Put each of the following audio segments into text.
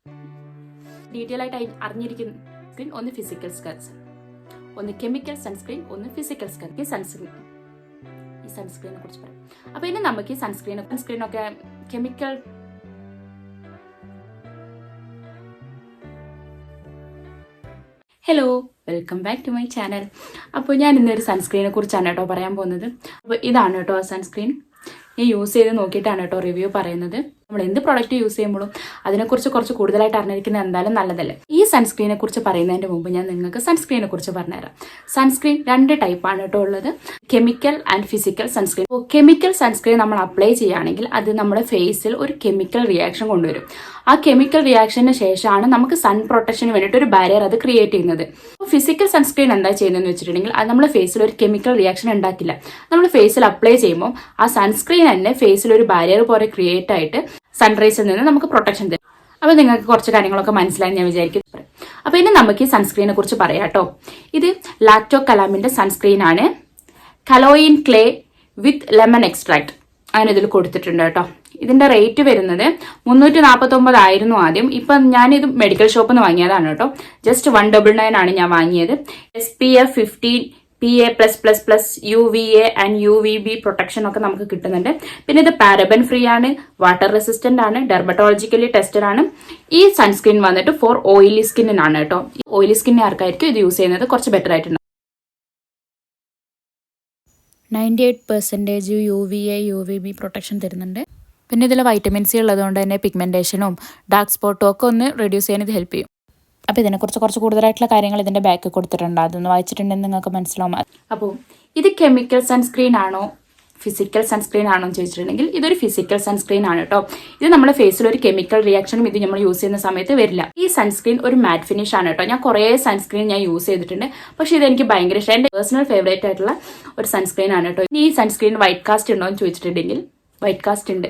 Detail ആയിട്ട് അറിഞ്ഞിരിക്കുന്ന sunscreen, ഒന്ന് ഫിസിക്കൽ സൺസ്ക്രീൻ, ഒന്ന് കെമിക്കൽ സൺസ്ക്രീൻ, ഒന്ന് ഫിസിക്കൽ സൺസ്ക്രീൻ. ഈ സൺസ്ക്രീനെ കുറിച്ച് പറയാം. അപ്പൊ ഇനി നമുക്ക് ഈ സൺസ്ക്രീനൊക്കെ chemical hello, welcome back to my channel. അപ്പോൾ ഞാൻ ഇന്നൊരു സൺസ്ക്രീനെ കുറിച്ചാണ് കേട്ടോ പറയാൻ പോകുന്നത്. അപ്പോൾ ഇതാണ് കേട്ടോ ആ സൺസ്ക്രീൻ. ഞാൻ യൂസ് ചെയ്ത് നോക്കിയിട്ടാണ് കേട്ടോ റിവ്യൂ പറയുന്നത്. നമ്മൾ എന്ത് പ്രോഡക്റ്റ് യൂസ് ചെയ്യുമ്പോഴും അതിനെക്കുറിച്ച് കുറച്ച് കൂടുതലായിട്ട് അറിഞ്ഞിരിക്കുന്നത് എന്തായാലും നല്ലതല്ലേ. ഈ സൺസ്ക്രീനെ കുറിച്ച് പറയുന്നതിന് മുമ്പ് ഞാൻ നിങ്ങൾക്ക് സൺസ്ക്രീനെ കുറിച്ച് പറഞ്ഞുതരാം. സൺസ്ക്രീൻ 2 ടൈപ്പാണ് കേട്ടോ ഉള്ളത്, chemical and physical sunscreen. Chemical sunscreen നമ്മൾ അപ്ലൈ ചെയ്യുകയാണെങ്കിൽ അത് നമ്മുടെ ഫേസിൽ ഒരു കെമിക്കൽ റിയാക്ഷൻ കൊണ്ടുവരും. ആ കെമിക്കൽ റിയാക്ഷന് ശേഷമാണ് നമുക്ക് സൺ പ്രൊട്ടക്ഷന് വേണ്ടിയിട്ട് ഒരു ബാരിയർ അത് ക്രിയേറ്റ് ചെയ്യുന്നത്. ഫിസിക്കൽ സൺസ്ക്രീൻ എന്താ ചെയ്യുന്നതെന്ന് വെച്ചിട്ടുണ്ടെങ്കിൽ അത് നമ്മുടെ ഫേസിൽ ഒരു കെമിക്കൽ റിയാക്ഷൻ ഉണ്ടാക്കില്ല. നമ്മൾ ഫേസിൽ അപ്ലൈ ചെയ്യുമ്പോൾ ആ സൺസ്ക്രീൻ തന്നെ ഫേസിൽ ഒരു ബാരിയർ പോലെ ക്രിയേറ്റ് ആയിട്ട് സൺറൈസിൽ നിന്ന് നമുക്ക് പ്രൊട്ടക്ഷൻ തരും. അപ്പോൾ നിങ്ങൾക്ക് കുറച്ച് കാര്യങ്ങളൊക്കെ മനസ്സിലായി ഞാൻ വിചാരിക്കും. അപ്പോൾ ഇനി നമുക്ക് ഈ സൺസ്ക്രീനെ കുറിച്ച് പറയാം കേട്ടോ. ഇത് ലാക്ടോ കലാമിന്റെ സൺസ്ക്രീൻ ആണ്. കലോയിൻ ക്ലേ വിത്ത് ലെമൺ എക്സ്ട്രാക്ട് അങ്ങനെ ഇതിൽ കൊടുത്തിട്ടുണ്ട് കേട്ടോ. ഇതിന്റെ റേറ്റ് വരുന്നത് 349 ആയിരുന്നു ആദ്യം. ഇപ്പൊ ഞാനിത് മെഡിക്കൽ ഷോപ്പിൽ നിന്ന് വാങ്ങിയതാണ് കേട്ടോ. ജസ്റ്റ് 199 ആണ് ഞാൻ വാങ്ങിയത്. SPF 15 PA+++ UVA and UVB protection ഒക്കെ നമുക്ക് കിട്ടുന്നുണ്ട്. പിന്നെ ഇത് പാരബൻ ഫ്രീ ആണ്, വാട്ടർ റെസിസ്റ്റന്റ് ആണ്, ഡെർമറ്റോളജിക്കലി ടെസ്റ്റഡ് ആണ്. ഈ സൺസ്ക്രീൻ വന്നിട്ട് ഫോർ ഓയിലി സ്കിന്നിനാണ് കേട്ടോ. ഓയിലി സ്കിന്നിന് ആർക്കായിരിക്കും ഇത് യൂസ് ചെയ്യുന്നത് കുറച്ച് ബെറ്റർ ആയിട്ടുണ്ട്. 98% UVA UVB പ്രൊട്ടക്ഷൻ തരുന്നുണ്ട്. പിന്നെ ഇതിൽ വൈറ്റമിൻ സി ഉള്ളതുകൊണ്ട് തന്നെ പിഗ്മെന്റേഷനും ഡാർക്ക് സ്പോട്ടും ഒക്കെ ഒന്ന് റെഡ്യൂസ് ചെയ്യാൻ ഇത് ഹെൽപ്പ് ചെയ്യും. അപ്പോൾ ഇതിനെക്കുറിച്ച് കുറച്ച് കൂടുതലായിട്ടുള്ള കാര്യങ്ങൾ ഇതിന്റെ ബാക്കിൽ കൊടുത്തിട്ടുണ്ട്. അതൊന്ന് വായിച്ചിട്ടുണ്ടെങ്കിൽ നിങ്ങൾക്ക് മനസ്സിലാവും. അപ്പോൾ ഇത് കെമിക്കൽ സൺസ്ക്രീൻ ആണോ ഫിസിക്കൽ സൺസ്ക്രീൻ ആണോ എന്ന് ചോദിച്ചിട്ടുണ്ടെങ്കിൽ ഇതൊരു ഫിസിക്കൽ സൺസ്ക്രീൻ ആണ് കേട്ടോ. ഇത് നമ്മുടെ ഫേസിൽ ഒരു കെമിക്കൽ റിയാക്ഷനും ഇത് നമ്മൾ യൂസ് ചെയ്യുന്ന സമയത്ത് വരില്ല. ഈ സൺസ്ക്രീൻ ഒരു മാറ്റ് ഫിനിഷ് ആണ് കേട്ടോ. ഞാൻ കുറേ സൺസ്ക്രീൻ ഞാൻ യൂസ് ചെയ്തിട്ടുണ്ട്, പക്ഷേ ഇതെനിക്ക് ഭയങ്കര ഇഷ്ടം. എൻ്റെ പേഴ്സണൽ ഫേവറേറ്റ് ആയിട്ടുള്ള ഒരു സൺസ്ക്രീൻ ആണ് കേട്ടോ. ഈ സൺസ്ക്രീൻ വൈറ്റ് കാസ്റ്റ് ഉണ്ടോ എന്ന് ചോദിച്ചിട്ടുണ്ടെങ്കിൽ വൈറ്റ് കാസ്റ്റ് ഉണ്ട്.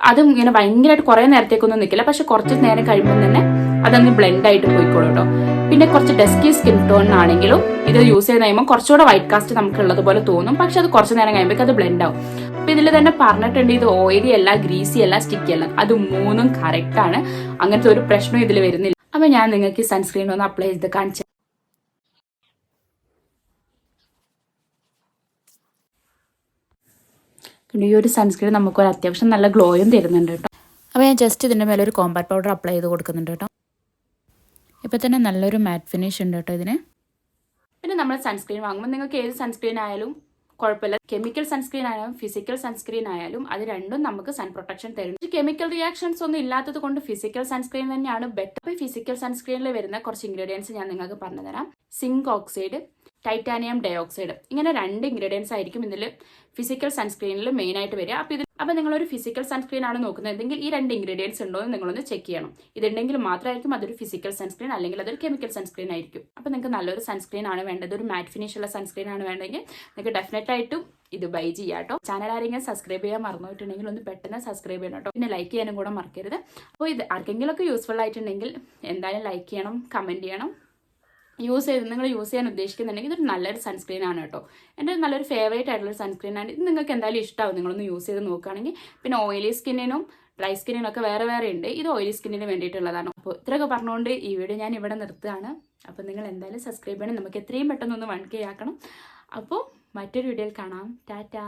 അതും ഇങ്ങനെ ഭയങ്കരമായിട്ട് കുറേ നേരത്തേക്കൊന്നും നിൽക്കില്ല, പക്ഷെ കുറച്ച് നേരം കഴിയുമ്പോൾ തന്നെ അതങ്ങ് ബ്ലെൻഡ് ആയിട്ട് പോയിക്കോളൂ കേട്ടോ. പിന്നെ കുറച്ച് ഡസ്കി സ്കിൻ ടോൺ ആണെങ്കിലും ഇത് യൂസ് ചെയ്ത് കഴിയുമ്പോൾ കുറച്ചുകൂടെ വൈറ്റ് കാസ്റ്റ് നമുക്ക് ഉള്ളതുപോലെ തോന്നും, പക്ഷെ അത് കുറച്ച് നേരം കഴിയുമ്പോൾ അത് ബ്ലെൻഡ് ആവും. അപ്പൊ ഇതിൽ തന്നെ പറഞ്ഞിട്ടുണ്ട് ഇത് ഓയിലി അല്ല, ഗ്രീസി അല്ല, സ്റ്റിക്കി അല്ല. അത് മൂന്നും കറക്റ്റ് ആണ്. അങ്ങനത്തെ ഒരു പ്രശ്നവും ഇതിൽ വരുന്നില്ല. അപ്പൊ ഞാൻ നിങ്ങൾക്ക് ഈ സൺസ്ക്രീൻ ഒന്ന് അപ്ലൈ ചെയ്ത് കാണിച്ചു. പിന്നെ ഈ ഒരു സൺസ്ക്രീൻ നമുക്കൊരു അത്യാവശ്യം നല്ല ഗ്ലോയും തരുന്നുണ്ട് കേട്ടോ. അപ്പോൾ ഞാൻ ജസ്റ്റ് ഇതിൻ്റെ മേലെ ഒരു കോമ്പാക്ട് പൗഡർ അപ്ലൈ ചെയ്ത് കൊടുക്കുന്നുണ്ട് കേട്ടോ. ഇപ്പോൾ തന്നെ നല്ലൊരു മാറ്റ് ഫിനിഷ് ഉണ്ട് കേട്ടോ ഇതിന്. പിന്നെ നമ്മൾ സൺസ്ക്രീൻ വാങ്ങുമ്പോൾ നിങ്ങൾക്ക് ഏത് സൺസ്ക്രീൻ ആയാലും കുഴപ്പമില്ല. കെമിക്കൽ സൺസ്ക്രീൻ ആയാലും ഫിസിക്കൽ സൺസ്ക്രീൻ ആയാലും അത് രണ്ടും നമുക്ക് സൺ പ്രൊട്ടക്ഷൻ തരും. കെമിക്കൽ റിയാക്ഷൻസ് ഒന്നും ഇല്ലാത്തത് കൊണ്ട് ഫിസിക്കൽ സൺസ്ക്രീൻ തന്നെയാണ് ബെറ്റർ. അപ്പോൾ ഫിസിക്കൽ സൺസ്ക്രീനിൽ വരുന്ന കുറച്ച് ഇൻഗ്രീഡിയൻസ് ഞാൻ നിങ്ങൾക്ക് പറഞ്ഞു തരാം. സിങ്ക് ഓക്സൈഡ്, ടൈറ്റാനിയം ഡയോക്സൈഡ്, ഇങ്ങനെ 2 ഇൻഗ്രീഡിയൻസ് ആയിരിക്കും ഇതിൽ ഫിസിക്കൽ സൺസ്ക്രീനിൽ മെയിൻ ആയിട്ട് വരിക. അപ്പോൾ നിങ്ങളൊരു ഫിസിക്കൽ സൺസ്ക്രീൻ ആണ് നോക്കുന്നതെങ്കിൽ ഈ 2 ഇൻഗ്രീഡിയൻസ് ഉണ്ടോ എന്ന് നിങ്ങളൊന്ന് ചെക്ക് ചെയ്യണം. ഇതുണ്ടെങ്കിൽ മാത്രമായിരിക്കും അതൊരു ഫിസിക്കൽ സൺസ്ക്രീൻ, അല്ലെങ്കിൽ അതൊരു കെമിക്കൽ സൺസ്ക്രീൻ ആയിരിക്കും. അപ്പോൾ നിങ്ങൾക്ക് നല്ലൊരു സൺസ്ക്രീൻ ആണ് വേണ്ടത്, ഒരു മാറ്റ് ഫിനിഷ് ഉള്ള സൺസ്ക്രീൻ ആണ് വേണ്ടെങ്കിൽ നിങ്ങൾക്ക് ഡെഫിനറ്റ് ആയിട്ടും ഇത് ബൈ ചെയ്യാം കേട്ടോ. ചാനൽ ആരെങ്കിലും സബ്സ്ക്രൈബ് ചെയ്യാൻ മറന്നുപോയിട്ടുണ്ടെങ്കിൽ ഒന്ന് പെട്ടെന്ന് സബ്സ്ക്രൈബ് ചെയ്യണം കേട്ടോ. പിന്നെ ലൈക്ക് ചെയ്യാനും കൂടെ മറക്കരുത്. അപ്പോൾ ഇത് ആർക്കെങ്കിലും ഒക്കെ യൂസ്ഫുൾ ആയിട്ടുണ്ടെങ്കിൽ എന്തായാലും ലൈക്ക് ചെയ്യണം, കമൻറ്റ് ചെയ്യണം. നിങ്ങൾ യൂസ് ചെയ്യാൻ ഉദ്ദേശിക്കുന്നുണ്ടെങ്കിൽ ഇതൊരു നല്ലൊരു സൺസ്ക്രീൻ ആണ് കേട്ടോ. എൻ്റെ നല്ലൊരു ഫേവറേറ്റ് ആയിട്ടുള്ള സൺസ്ക്രീൻ ആണ്. ഇത് നിങ്ങൾക്ക് എന്തായാലും ഇഷ്ടമാവും നിങ്ങളൊന്ന് യൂസ് ചെയ്ത് നോക്കുകയാണെങ്കിൽ. പിന്നെ ഓയിലി സ്കിന്നിനും ഡ്രൈ സ്കിന്നിനും ഒക്കെ വേറെ വേറെ ഉണ്ട്. ഇത് ഓയിലി സ്കിന്നിന് വേണ്ടിയിട്ടുള്ളതാണ്. അപ്പോൾ ഇത്രയൊക്കെ പറഞ്ഞുകൊണ്ട് ഈ വീഡിയോ ഞാൻ ഇവിടെ നിർത്തുകയാണ്. അപ്പോൾ നിങ്ങൾ എന്തായാലും സബ്സ്ക്രൈബ് ചെയ്യണം. നമുക്ക് എത്രയും പെട്ടെന്ന് ഒന്ന് 1K ആക്കണം. അപ്പോൾ മറ്റൊരു വീഡിയോയിൽ കാണാം. ടാറ്റാ.